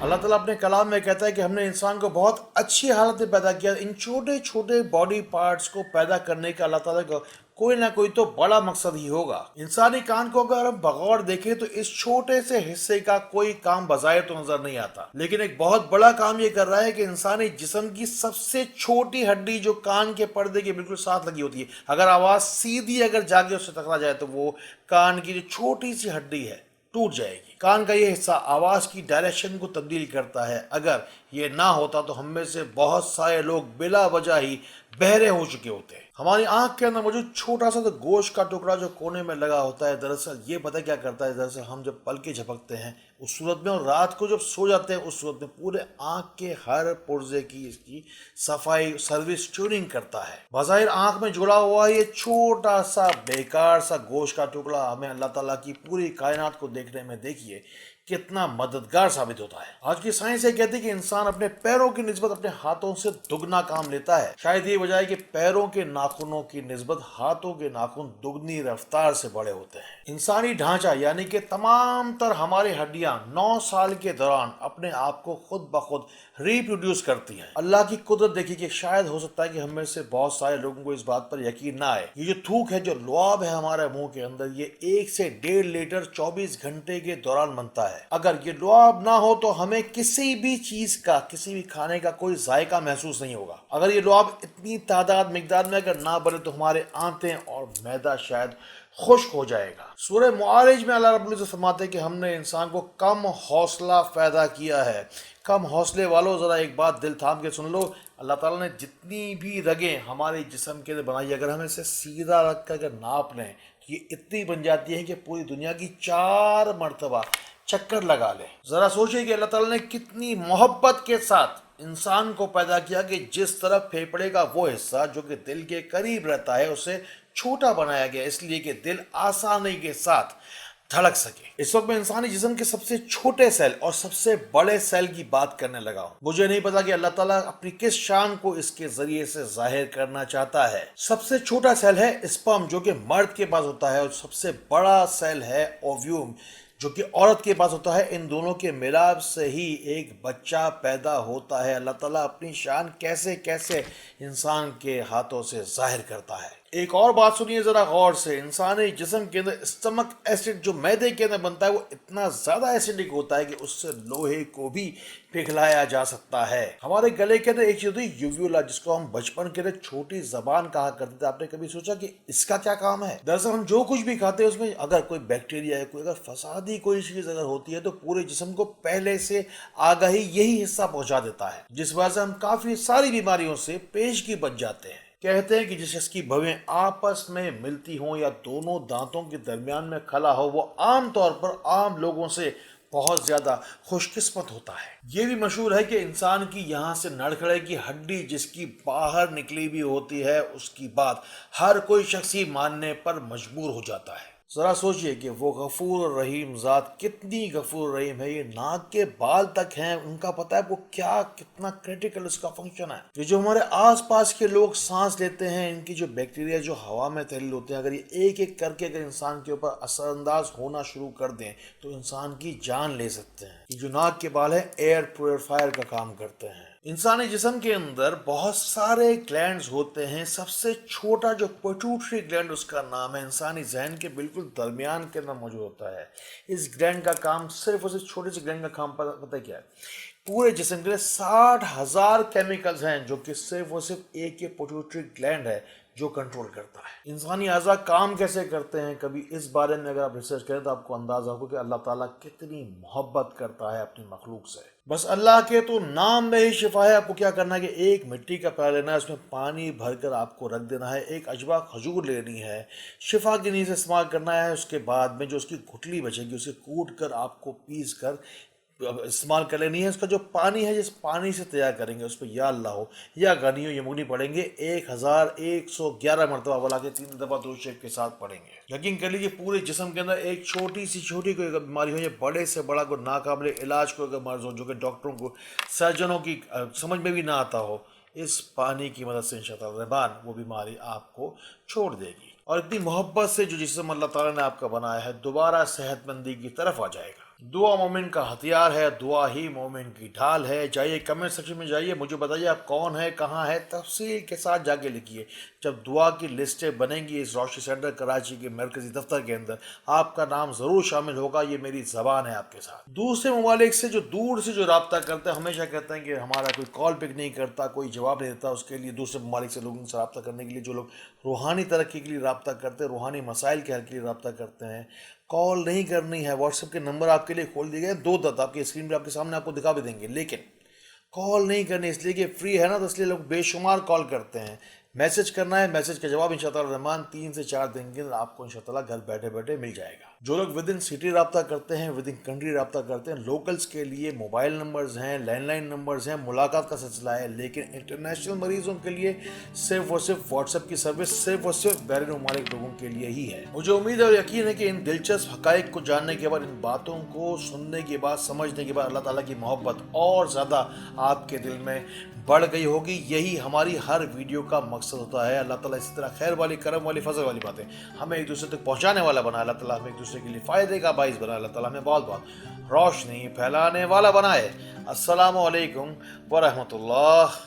اللہ ताला अपने कलाम में कहता है कि हमने इंसान को बहुत अच्छी हालत में पैदा किया। इन छोटे छोटे बॉडी पार्ट्स को पैदा करने का अल्लाह ताला का कोई ना कोई तो बड़ा मकसद ही होगा। इंसानी कान को अगर हम बगौर देखें तो इस छोटे से हिस्से का कोई काम बजाय तो नजर नहीं आता, लेकिन एक बहुत बड़ा काम ये कर रहा है कि इंसानी जिस्म की सबसे छोटी हड्डी जो कान के पर्दे के बिल्कुल साथ लगी होती है, अगर आवाज सीधी अगर जाके उससे टकरा जाए तो वो कान की जो छोटी सी हड्डी है टूट जाएगी। कान का ये हिस्सा आवाज की डायरेक्शन को तब्दील करता है। अगर ये ना होता तो हम में से बहुत सारे लोग बिला वजह ही बहरे हो चुके होते। हमारी आंख के अंदर मौजूद छोटा सा तो गोश्त का टुकड़ा जो कोने में लगा होता है, दरअसल ये पता क्या करता है, दरअसल हम जब पलके झपकते हैं उस सूरत में और रात को जब सो जाते हैं उस सूरत में पूरे आंख के हर पुर्जे की इसकी सफाई सर्विस ट्यूनिंग करता है। बज़ाहिर आंख में जुड़ा हुआ ये छोटा सा बेकार सा गोश्त का टुकड़ा हमें अल्लाह ताला की पूरी कायनात को देखने में देखिए कितना मददगार साबित होता है। आज की साइंस ये कहती है कि इंसान अपने पैरों की निस्बत अपने हाथों से दुगना काम लेता है। शायद ये वजह है कि पैरों के नाखूनों की निस्बत हाथों के नाखून दुगनी रफ्तार से बड़े होते हैं। इंसानी ढांचा यानी कि तमाम तर हमारी हड्डियां 9 साल के दौरान अपने आप को खुद ब खुद रिप्रोड्यूस करती हैं। अल्लाह की कुदरत देखिए कि शायद हो सकता है कि हम में से बहुत सारे लोगों को इस बात पर यकीन ना आए। ये जो थूक है, जो लुआब है हमारे मुंह के अंदर, ये 1 से 1.5 लीटर 24 घंटे के दौरान बनता है। अगर ये लुआब ना हो तो हमें किसी भी चीज का, किसी भी खाने का कोई जायका महसूस नहीं होगा। अगर ये लुआब इतनी तादाद मिकदार में अगर ना बने तो हमारे आंतें और मैदा शायद खुश्क हो जाएगा। सूरह मुआरिज में अल्लाह रब्बुल इज्जत फरमाते हैं कि हमने इंसान को कम हौसला पैदा किया है। कम हौसले वालों जरा एक बात दिल थाम के सुन लो, अल्लाह ताला ने जितनी भी रगें हमारे जिस्म के अंदर बनाई, अगर हम इसे सीधा रख कर अगर नाप लें तो ये इतनी बन जाती है कि पूरी दुनिया की 4 मरतबा चक्कर लगा ले। जरा सोचिए कि अल्लाह ताला ने कितनी मोहब्बत के साथ इंसान को पैदा किया कि जिस तरफ फेफड़े का वो हिस्सा जो कि दिल के करीब रहता है उसे छोटा बनाया गया, इसलिए कि दिल आसानी के साथ धड़क सके। इस वक्त मैं इंसानी जिस्म के सबसे छोटे सेल और सबसे बड़े सेल की बात करने लगा हूं। मुझे नहीं पता कि अल्लाह ताला अपनी किस शान को इसके जरिए से जाहिर करना चाहता है। सबसे छोटा सेल है स्पर्म जो कि मर्द के पास होता है, और सबसे बड़ा सेल है ओव्यूम जो कि औरत के पास होता है। इन दोनों के मिलाप से ही एक बच्चा पैदा होता है। अल्लाह ताला अपनी शान कैसे कैसे इंसान के हाथों से जाहिर करता है। एक और बात सुनिए जरा गौर से, इंसानी जिस्म के अंदर स्टमक एसिड जो मैदे के अंदर बनता है वो इतना ज्यादा एसिडिक होता है कि उससे लोहे को भी पिघलाया जा सकता है। हमारे गले के अंदर एक चीज होती है यूव्यूला, जिसको हम बचपन के अंदर छोटी जबान कहा करते थे। आपने कभी सोचा कि इसका क्या काम है? दरअसल हम जो कुछ भी खाते हैं उसमें अगर कोई बैक्टीरिया है, कोई अगर फसादी कोई चीज अगर होती है तो पूरे जिस्म को पहले से आगाही यही हिस्सा पहुंचा देता है, जिस वजह से हम काफी सारी बीमारियों से पेशगी बच जाते हैं। कहते हैं कि जिस शख्स की भवें आपस में मिलती हों या दोनों दांतों के दरमियान में खला हो वो आमतौर पर आम लोगों से बहुत ज्यादा खुशकिस्मत होता है। ये भी मशहूर है कि इंसान की यहाँ से नड़खड़े की हड्डी जिसकी बाहर निकली भी होती है उसकी बात हर कोई शख्स ही मानने पर मजबूर हो जाता है। जरा सोचिए कि वो गफूर रहीम ज़ात कितनी गफूर रहीम है। ये नाक के बाल तक हैं, उनका पता है वो क्या कितना क्रिटिकल इसका फंक्शन है। ये जो हमारे आसपास के लोग सांस लेते हैं, इनकी जो बैक्टीरिया जो हवा में तहलील होते हैं, अगर ये एक एक करके अगर इंसान के ऊपर असरअंदाज होना शुरू कर दें तो इंसान की जान ले सकते हैं। ये जो नाक के बाल है एयर प्योरीफायर का काम करते हैं। इंसानी जिस्म के अंदर बहुत सारे ग्लैंड्स होते हैं। सबसे छोटा जो पिट्यूटरी ग्लैंड उसका नाम है, इंसानी जहन के बिल्कुल दरमियान के अंदर मौजूद होता है। इस ग्लैंड का काम सिर्फ और सिर्फ छोटे से ग्लैंड का काम पता क्या है? पूरे जिस्म के लिए 60,000 केमिकल्स हैं जो कि सिर्फ और सिर्फ एक ये पिट्यूटरी ग्लैंड है जो कंट्रोल करता है। इंसानी अज़ा काम कैसे करते हैं, कभी इस बारे में अगर आप रिसर्च करें तो आपको अंदाजा होगा कि अल्लाह ताला कितनी मोहब्बत करता है अपनी मखलूक से। बस अल्लाह के तो नाम में ही शिफा है। आपको क्या करना है कि एक मिट्टी का प्याला लेना है, उसमें पानी भरकर आपको रख देना है, एक अजवा खजूर लेनी है, शिफा की नीयत से इस्तेमाल करना है। उसके बाद में जो उसकी गुठली बचेगी उसे कूट कर आपको पीस कर इस्तेमाल कर लेनी है। उसका जो पानी है जिस पानी से तैयार करेंगे उस पर या अल्लाह हो या गनी हो यमुनी पढ़ेंगे 1111 मरतबा वाला के 3 दफ़ा दुरूद शरीफ के साथ पढ़ेंगे। यकीन कर लीजिए पूरे जिस्म के अंदर एक छोटी सी छोटी कोई बीमारी हो या बड़े से बड़ा कोई नाकाबिल इलाज कोई अगर मर्ज हो जो कि डॉक्टरों को सर्जनों की समझ में भी ना आता हो, इस पानी की मदद से इंशाअल्लाह वो बीमारी आपको छोड़ देगी और इतनी मोहब्बत से जो जिस्म अल्लाह ताला ने आपका बनाया है दोबारा सेहतमंदी की तरफ आ जाएगा। दुआ मोमिन का हथियार है, दुआ ही मोमिन की ढाल है। जाइए कमेंट सेक्शन में जाइए, मुझे बताइए आप कौन है, कहाँ है, तफसील के साथ जाके लिखिए। जब दुआ की लिस्टें बनेंगी इस रोशनी सेंटर कराची के मरकजी दफ्तर के अंदर, आपका नाम ज़रूर शामिल होगा। ये मेरी ज़बान है आपके साथ। दूसरे ममालिक से जो दूर से जो रब्ता करते हैं, हमेशा कहते हैं कि हमारा कोई कॉल पिक नहीं करता, कोई जवाब नहीं देता। उसके लिए दूसरे ममालिक से लोगों से रब्ता करने के लिए जो लोग रूहानी तरक्की के लिए रब्ता करते हैं, रूहानी मसाइल के हल के लिए रब्ता करते हैं, कॉल नहीं करनी है। व्हाट्सएप के नंबर आपके लिए खोल दिए गए, दो दत आपकी स्क्रीन पे आपके सामने आपको दिखा भी देंगे, लेकिन कॉल नहीं करनी, इसलिए कि फ्री है ना, तो इसलिए लोग बेशुमार कॉल करते हैं। मैसेज करना है, मैसेज का जवाब इंशाअल्लाह रहमान 3 से 4 दिन के अंदर आपको इंशाअल्लाह घर बैठे बैठे मिल जाएगा। जो लोग विद इन सिटी रब्ता करते हैं, विद इन कंट्री रब्ता करते हैं, लोकल्स के लिए मोबाइल नंबर्स हैं, लैंडलाइन नंबर्स हैं, मुलाकात का सिलसिला है। लेकिन इंटरनेशनल मरीजों के लिए सिर्फ और सिर्फ व्हाट्सएप की सर्विस सिर्फ और सिर्फ बैरून ममालिक लोगों के लिए ही है। मुझे उम्मीद और यकीन है कि इन दिलचस्प हकाइक को जानने के बाद, इन बातों को सुनने के बाद, समझने के बाद अल्लाह ताला की मोहब्बत और ज़्यादा आपके दिल में बढ़ गई होगी। यही हमारी हर वीडियो का मकसद होता है। अल्लाह ताला इसी तरह खैर वाली, करम वाली, फजल वाली बातें हमें एक दूसरे तक पहुंचाने वाला बनाए। अल्लाह ताला हमें एक दूसरे के लिए फ़ायदे का बाइस बनाए। अल्लाह ताला हमें बहुत बहुत रोशनी फैलाने वाला बनाए। अस्सलामु अलैकुम व रहमतुल्लाह।